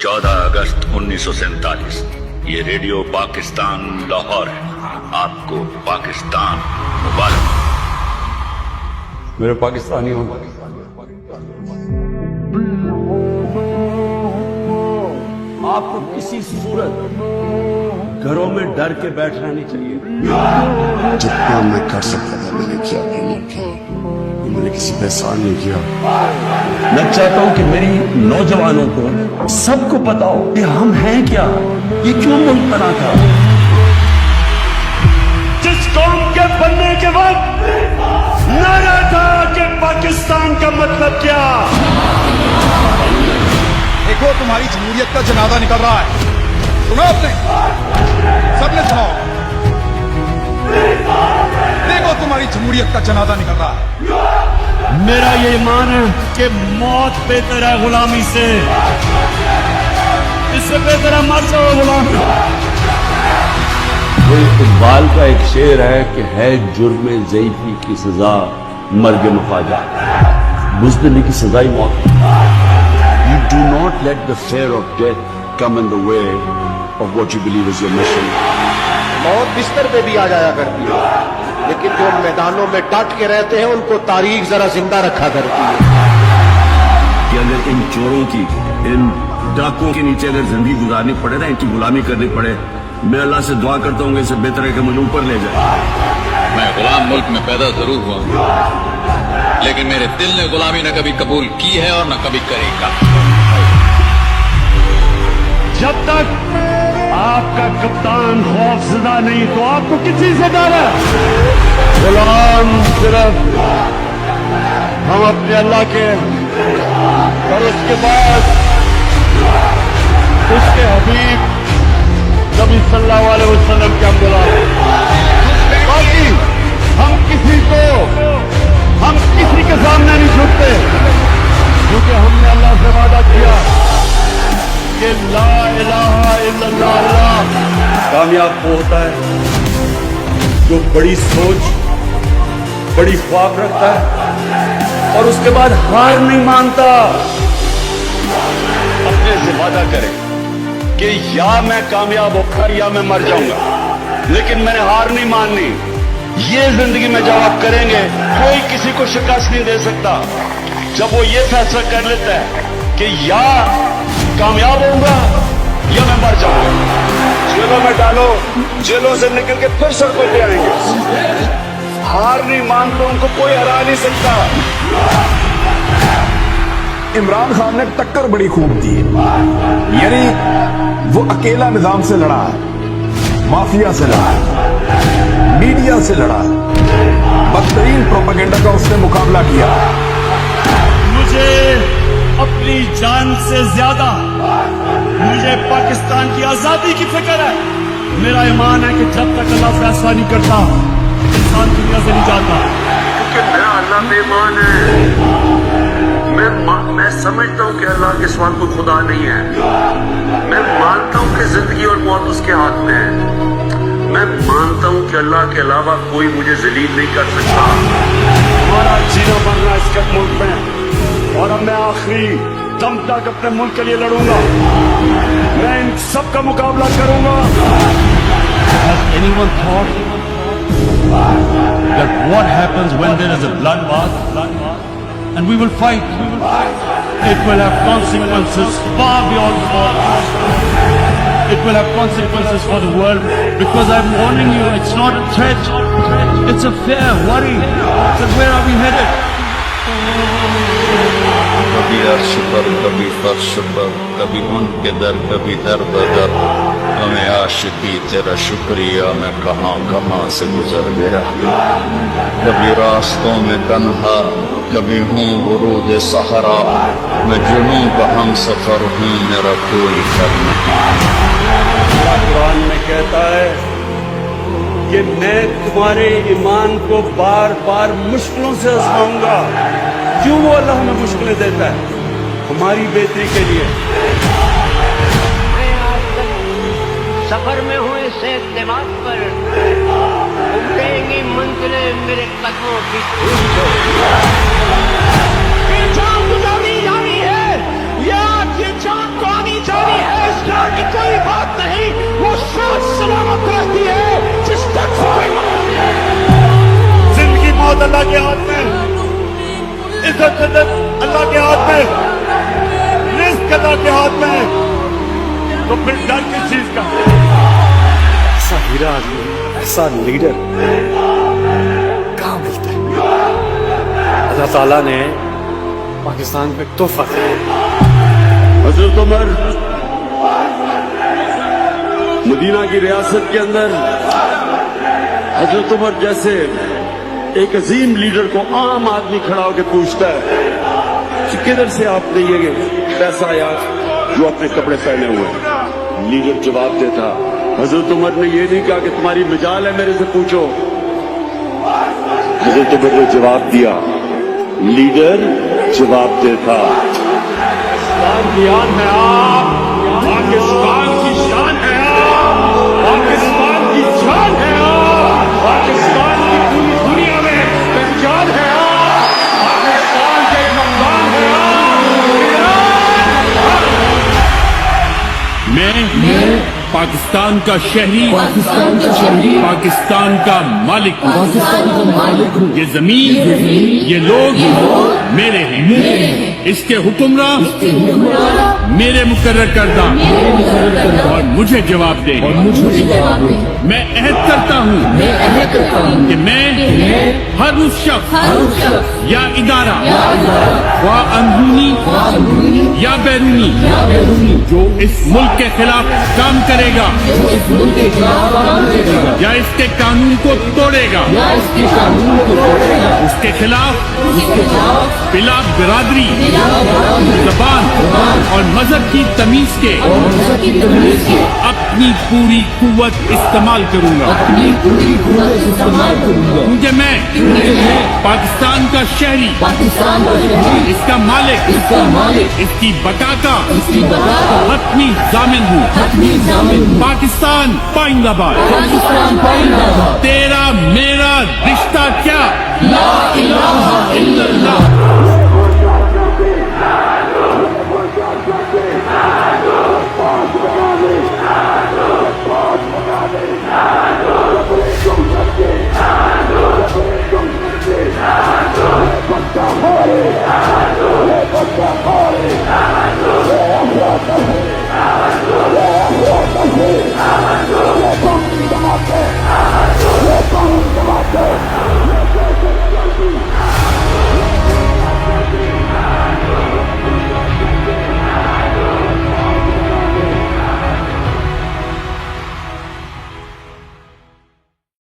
14 अगस्त 1947 ये रेडियो पाकिस्तान लाहौर है। आपको पाकिस्तान मुबारक। मेरे पाकिस्तानी हो, आपको किसी सूरत घरों में डर के बैठना नहीं चाहिए। जितना मैं कर सकता था मैंने किया, मैंने किसी पे एहसान नहीं किया। मैं चाहता हूं कि मेरी नौजवानों को सबको पता हो कि हम हैं क्या, ये क्यों मुल्क बना था। जिस कौम के बनने के वक्त नारा था कि पाकिस्तान का मतलब क्या। देखो तुम्हारी जमहूरियत का जनाजा निकल रहा है, सुना आपने? सबने सुना होगा। देखो तुम्हारी जमहूरियत का जनाजा निकल रहा है। मेरा ये ईमान है कि मौत बेहतर है गुलामी से, इससे बेहतर है मर जाओ गुलामी। वो इकबाल का एक शेर है कि है जुर्म ज़ईफ़ी की सजा मर्ग मुफाजा, बुज़दिली की सजा ही मौत। You do not let the fear of death come in the way of what you believe is your mission. मौत बिस्तर पे भी आ जाया करती है, लेकिन जो मैदानों में डट के रहते हैं उनको तारीख जरा जिंदा रखा करती है। कि अगर इन चोरों की, इन डाकुओं के नीचे अगर जिंदगी गुजारनी पड़े ना, इनकी गुलामी करनी पड़े, मैं अल्लाह से दुआ करता हूँ इससे बेहतर है कि मुझे ऊपर ले जाए। मैं गुलाम मुल्क में पैदा जरूर हुआ हूँ, लेकिन मेरे दिल ने गुलामी न कभी कबूल की है और न कभी करेगा। जब तक आपका कप्तान खौफजदा नहीं तो आपको किसी से डर है। गुलाम सिर्फ हम अपने अल्लाह के और उसके बाद उसके हबीब नबी सल्लल्लाहु अलैहि वसल्लम के हम गुलाम। बाकी हम किसी के सामने नहीं झुकते, क्योंकि हमने अल्लाह से वादा किया कि ला इलाहा इल्लल्लाह। अल्लाह कामयाब वो होता है जो बड़ी सोच, बड़ी ख्वाब रखता है और उसके बाद हार नहीं मानता। अपने से वादा करे कि या मैं कामयाब होकर या मैं मर जाऊंगा, लेकिन मैंने हार नहीं माननी। ये जिंदगी में जब आप करेंगे कोई किसी को शिकस्त नहीं दे सकता। जब वो ये फैसला कर लेता है कि या कामयाब होऊंगा या मैं मर जाऊंगा, जेलों में डालो, जेलों से निकल के फिर सड़कों पे आएंगे। हार नहीं मानते, उनको कोई हरा नहीं सकता। इमरान खान ने टक्कर बड़ी खूब दी है, यानी वो अकेला निजाम से लड़ा है, माफिया से लड़ा है, मीडिया से लड़ा है, बदतरीन प्रोपेगेंडा का उसने मुकाबला किया। मुझे अपनी जान से ज्यादा मुझे पाकिस्तान की आजादी की फिक्र है। मेरा ईमान है कि जब तक अल्लाह फैसला नहीं करता इंसान दुनिया से नहीं जाता। क्योंकि मेरा अल्लाह पे ईमान है। मैं समझता हूँ कि अल्लाह के सिवा कोई खुदा नहीं है। मैं मानता हूँ कि जिंदगी और मौत उसके हाथ में है। मैं मानता हूँ कि अल्लाह के अलावा कोई मुझे जलील नहीं कर सकता। हमारा जीना मरना इसके मुल्क में, और अब मैं आखिरी दम तक अपने मुल्क के लिए लड़ूंगा। मैं इन सब का मुकाबला करूंगा। Has anyone thought that what happens when there is a bloodbath? And we will fight. It will have consequences far beyond us. It will have consequences for the world, because I'm warning you, it's not a threat. It's a fair worry. So where are we headed? कभी अर्श पर, कभी फर्श पर, कभी उनके दर, कभी दर बदर। हमें आशिकी तेरा शुक्रिया मैं कहाँ कहाँ से गुजर गया। कभी रास्तों में तन्हा, कभी हूँ वरूद सहरा। मैं जुनूं का हम सफर हूँ, मेरा कोई घर नहीं। कुरान में कहता है कि मैं तुम्हारे ईमान को बार बार मुश्किलों से आजमाऊंगा। क्यों वो अल्लाह हमें मुश्किलें देता है? हमारी बेहतरी के लिए। मैं आज तक सफर में हूँ इस एतमाद पर, उमड़ेंगी मंजिलें मेरे कदमों की धूल से। ये जान गुजारी जानी है, ये जान को आनी जानी इज्जत अल्लाह के हाथ में, इज्जत जन्नत अल्लाह के हाथ में, रिस्क अल्लाह के हाथ में, तो फिर डर किस चीज का? ऐसा हीरा आदमी, ऐसा लीडर कहाँ मिलता है? अल्लाह ताला ने पाकिस्तान पे तोहफा दिया। हजरत उमर मदीना की रियासत के अंदर हजरत उमर जैसे एक अजीम लीडर को आम आदमी खड़ा होकर पूछता है कि किधर से आपने ये पैसा आया जो अपने कपड़े पहने हुए हैं? लीडर जवाब देता, हजरत उमर ने ये नहीं कहा कि तुम्हारी मजाल है मेरे से पूछो। हजरत उमर ने जवाब दिया, लीडर जवाब देता। पाकिस्तान है आप, पाकिस्तान की शान है आप, पाकिस्तान की शान है आप, पाकिस्तान की पूरी दुनिया में पहचान है आप, पाकिस्तान के कप्तान है आप। मैं पाकिस्तान का शहरी, पाकिस्तान का मालिक हूँ। ये जमीन, ये लोग मेरे हैं। इसके हुक्मरान मेरे मुकर्रर करदा और मुझे जवाब दे। मैं अहद करता हूँ कि मैं हर उस शख्स या इदारा व अंदरूनी या बैरूनी जो इस मुल्क के खिलाफ काम करेगा या इसके कानून को तोड़ेगा, उसके खिलाफ बिला बिरादरी, जबान और मजहब की तमीज के अपनी पूरी कुव्वत इस्तेमाल करूंगा, क्योंकि मैं पाकिस्तान का शहरी, इसका मालिक, इसकी बका का हतमी जामिन हूँ। पाकिस्तान पाइंदाबाद। तेरा मेरा रिश्ता क्या? ला इलाहा इल्लल्लाह।